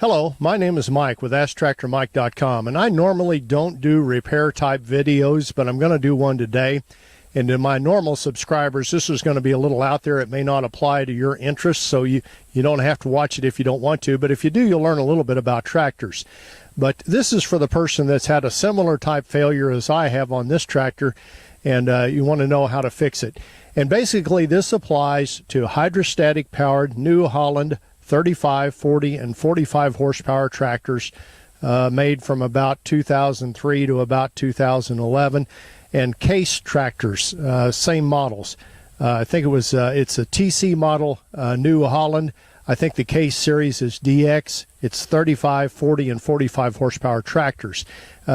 Hello, my name is Mike with AskTractorMike.com, and I normally don't do repair type videos, but I'm going to do one today. And to my normal subscribers, this is going to be a little out there. It may not apply to your interests, so you don't have to watch it if you don't want to, but if you do, you'll learn a little bit about tractors. But this is for the person that's had a similar type failure as I have on this tractor, and you want to know how to fix it. And basically, this applies to hydrostatic powered New Holland 35, 40, and 45 horsepower tractors made from about 2003 to about 2011, and case tractors, same models. I think it's a TC model, New Holland. I think the case series is DX. It's 35, 40, and 45 horsepower tractors.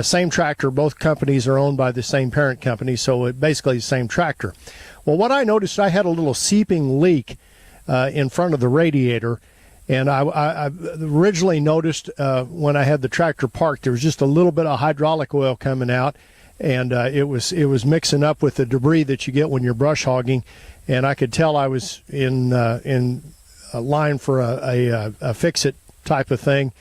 Same tractor. Both companies are owned by the same parent company, so it basically the same tractor. Well, what I noticed, I had a little seeping leak in front of the radiator. And I originally noticed when I had the tractor parked, there was just a little bit of hydraulic oil coming out, and it was mixing up with the debris that you get when you're brush hogging, and I could tell I was in a line for a fix-it type of thing.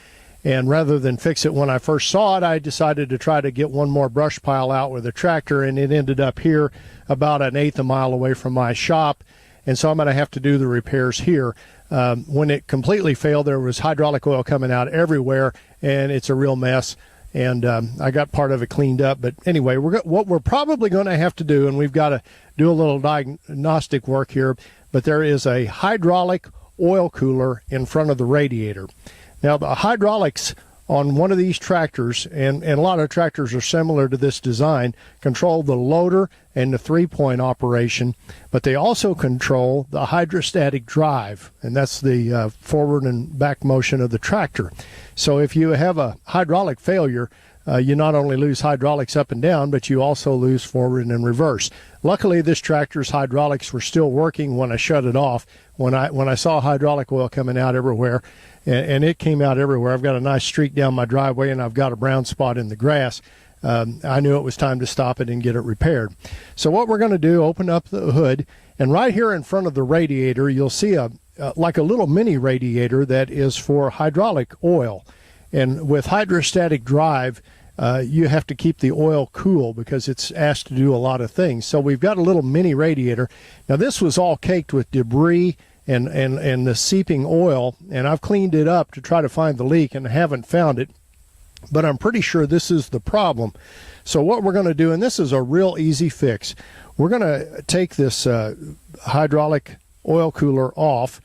And rather than fix it when I first saw it, I decided to try to get one more brush pile out with the tractor, and it ended up here about 1/8 a mile away from my shop. And so I'm going to have to do the repairs here. When it completely failed, there was hydraulic oil coming out everywhere, and it's a real mess. And I got part of it cleaned up. But anyway, what we're probably going to have to do, and we've got to do a little diagnostic work here, but there is a hydraulic oil cooler in front of the radiator. Now, the hydraulics on one of these tractors, and a lot of tractors are similar to this design, control the loader and the three-point operation, but they also control the hydrostatic drive, and that's the forward and back motion of the tractor. So if you have a hydraulic failure, you not only lose hydraulics up and down, but you also lose forward and reverse. Luckily, this tractor's hydraulics were still working when I shut it off. When I saw hydraulic oil coming out everywhere, and it came out everywhere. I've got a nice streak down my driveway, and I've got a brown spot in the grass. I knew it was time to stop it and get it repaired. So what we're going to do, open up the hood, and right here in front of the radiator, you'll see like a little mini radiator that is for hydraulic oil. And with hydrostatic drive, you have to keep the oil cool because it's asked to do a lot of things. So we've got a little mini radiator. Now this was all caked with debris and the seeping oil, and I've cleaned it up to try to find the leak and haven't found it, but I'm pretty sure this is the problem. So what we're going to do, and this is a real easy fix, we're going to take this hydraulic oil cooler off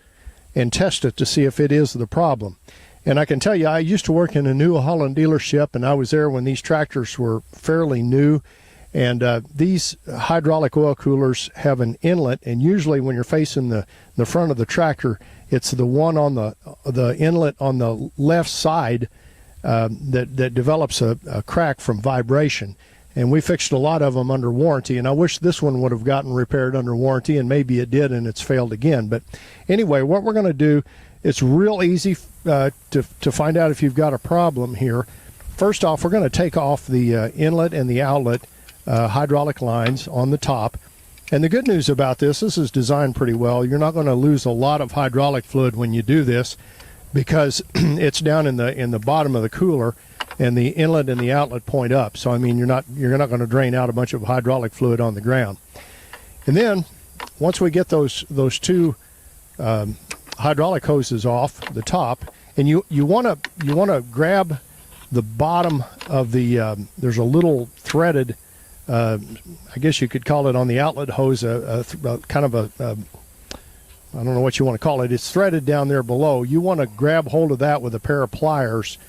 and test it to see if it is the problem. And I can tell you, I used to work in a New Holland dealership, and I was there when these tractors were fairly new. And these hydraulic oil coolers have an inlet, and usually when you're facing the front of the tractor, it's the one on the inlet on the left side that develops a crack from vibration. And we fixed a lot of them under warranty, and I wish this one would have gotten repaired under warranty, and maybe it did, and it's failed again. But anyway, what we're going to do, it's real easy to find out if you've got a problem here. First off, we're going to take off the inlet and the outlet hydraulic lines on the top. And the good news about this is designed pretty well. You're not going to lose a lot of hydraulic fluid when you do this because it's down in the bottom of the cooler, and the inlet and the outlet point up. So I mean, you're not going to drain out a bunch of hydraulic fluid on the ground. And then once we get those two hydraulic hoses off the top, and you want to grab the bottom of the there's a little threaded I guess you could call it on the outlet hose kind of a I don't know what you want to call it. It's threaded down there below. You want to grab hold of that with a pair of pliers,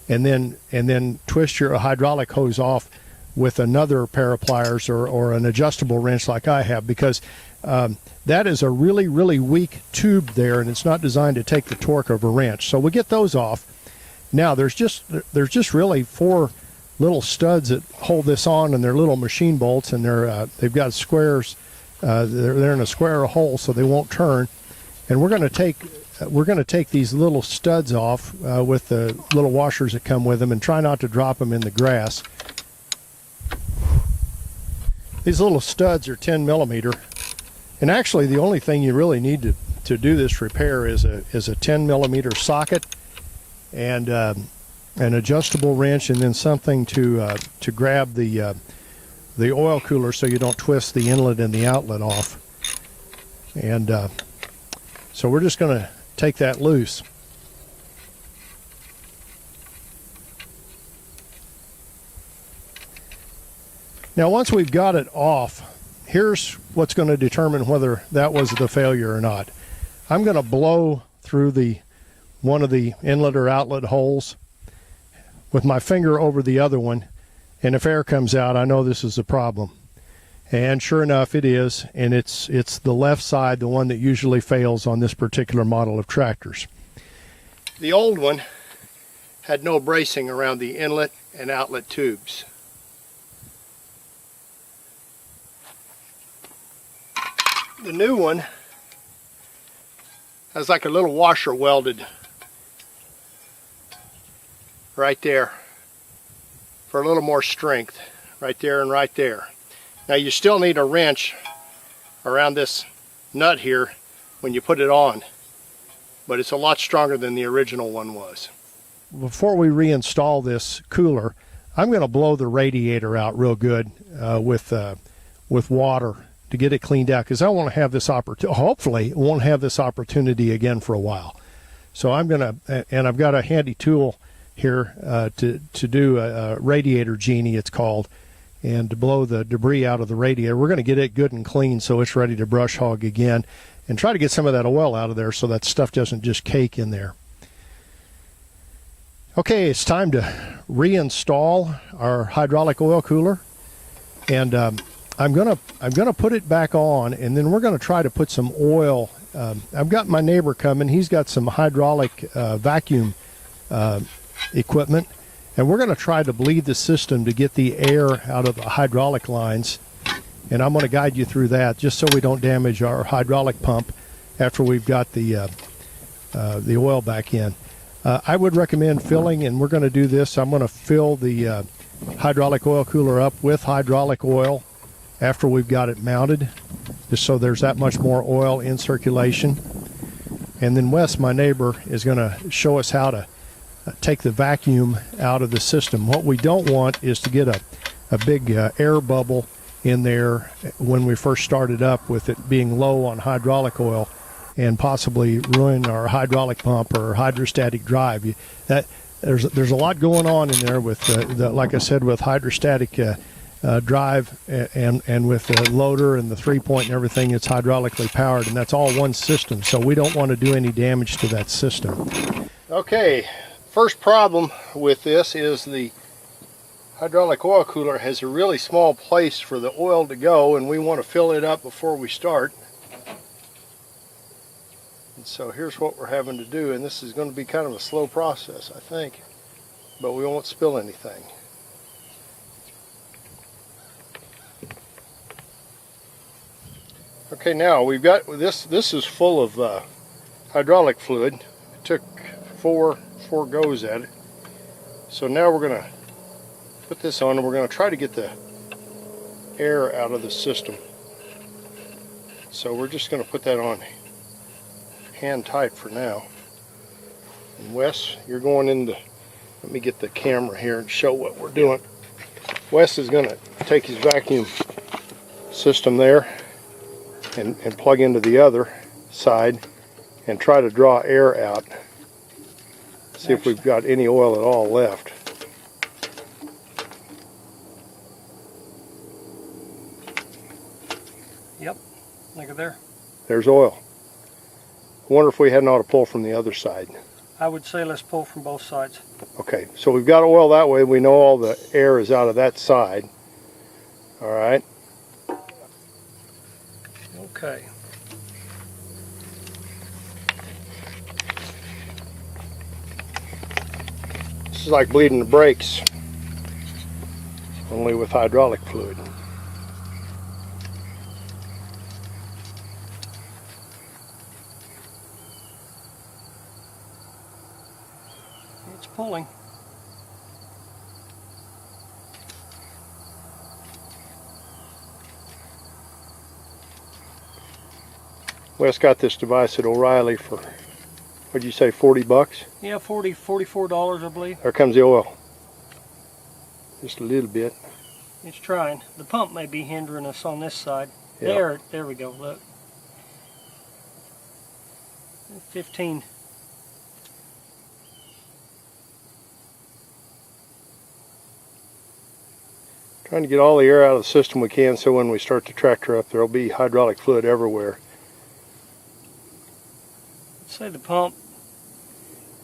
and then twist your hydraulic hose off with another pair of pliers or an adjustable wrench like I have, because that is a really, really weak tube there, and it's not designed to take the torque of a wrench. So we get those off. Now there's just really 4 little studs that hold this on, and they're little machine bolts, and they've got squares. They're in a square hole, so they won't turn. And we're going to take these little studs off with the little washers that come with them, and try not to drop them in the grass. These little studs are 10 millimeter, and actually the only thing you really need to do this repair is a 10 millimeter socket. and an adjustable wrench, and then something to grab the oil cooler so you don't twist the inlet and the outlet off. And so we're just going to take that loose. Now once we've got it off, here's what's going to determine whether that was the failure or not. I'm going to blow through one of the inlet or outlet holes with my finger over the other one, and if air comes out, I know this is a problem. And sure enough, it is, and it's the left side, the one that usually fails on this particular model of tractors. The old one had no bracing around the inlet and outlet tubes. The new one has like a little washer welded right there for a little more strength, right there and right there. Now you still need a wrench around this nut here when you put it on, but it's a lot stronger than the original one was. Before we reinstall this cooler, I'm going to blow the radiator out real good with water to get it cleaned out, because I won't have this opportunity, hopefully won't have this opportunity again for a while. So I'm going to, and I've got a handy tool here to do a radiator genie, it's called, and to blow the debris out of the radiator. We're going to get it good and clean so it's ready to brush hog again, and try to get some of that oil out of there so that stuff doesn't just cake in there. Okay, it's time to reinstall our hydraulic oil cooler, and I'm gonna put it back on, and then we're gonna try to put some oil. I've got my neighbor coming. He's got some hydraulic vacuum equipment, and we're gonna try to bleed the system to get the air out of the hydraulic lines. And I'm gonna guide you through that, just so we don't damage our hydraulic pump after we've got the oil back in. I would recommend filling, and we're gonna do this. I'm gonna fill the hydraulic oil cooler up with hydraulic oil after we've got it mounted, just so there's that much more oil in circulation. And then Wes, my neighbor, is going to show us how to take the vacuum out of the system. What we don't want is to get a big air bubble in there when we first started up, with it being low on hydraulic oil, and possibly ruin our hydraulic pump or hydrostatic drive. There's a lot going on in there with like I said, with hydrostatic drive and with the loader and the 3-point and everything. It's hydraulically powered, and that's all one system, so we don't want to do any damage to that system. Okay, first problem with this is the hydraulic oil cooler has a really small place for the oil to go, and we want to fill it up before we start. And so here's what we're having to do, and this is going to be kind of a slow process, I think, but we won't spill anything. Okay, now we've got this. This is full of hydraulic fluid. It took four goes at it. So now we're going to put this on, and we're going to try to get the air out of the system. So we're just going to put that on hand tight for now. And Wes, you're going into, let me get the camera here and show what we're doing. Wes is going to take his vacuum system there and plug into the other side and try to draw air out. See if we've got any oil at all left. Yep, look at there. There's oil. I wonder if we hadn't ought to pull from the other side. I would say let's pull from both sides. Okay, so we've got oil that way. We know all the air is out of that side. All right. Okay. This is like bleeding the brakes, only with hydraulic fluid. It's pulling. Wes got this device at O'Reilly for What'd you say, 40 bucks? Yeah, $44, I believe. There comes the oil. Just a little bit. It's trying. The pump may be hindering us on this side. Yep. There we go, look. 15. Trying to get all the air out of the system we can so when we start the tractor up there'll be hydraulic fluid everywhere. Let's say the pump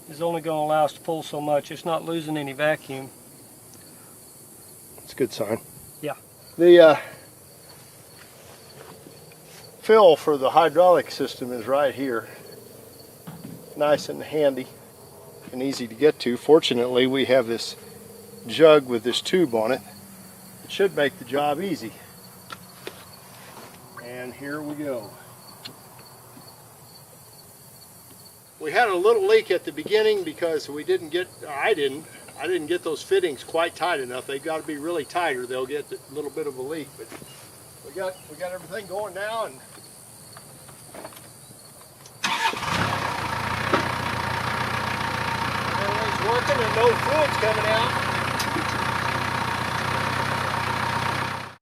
is only going to allow us to pull so much. It's not losing any vacuum. That's a good sign. Yeah. The fill for the hydraulic system is right here. Nice and handy and easy to get to. Fortunately, we have this jug with this tube on it. It should make the job easy. And here we go. We had a little leak at the beginning because we didn't get, I didn't get those fittings quite tight enough. They've got to be really tight or they'll get a little bit of a leak. But we got everything going now, and everything's working and no fluid's coming out.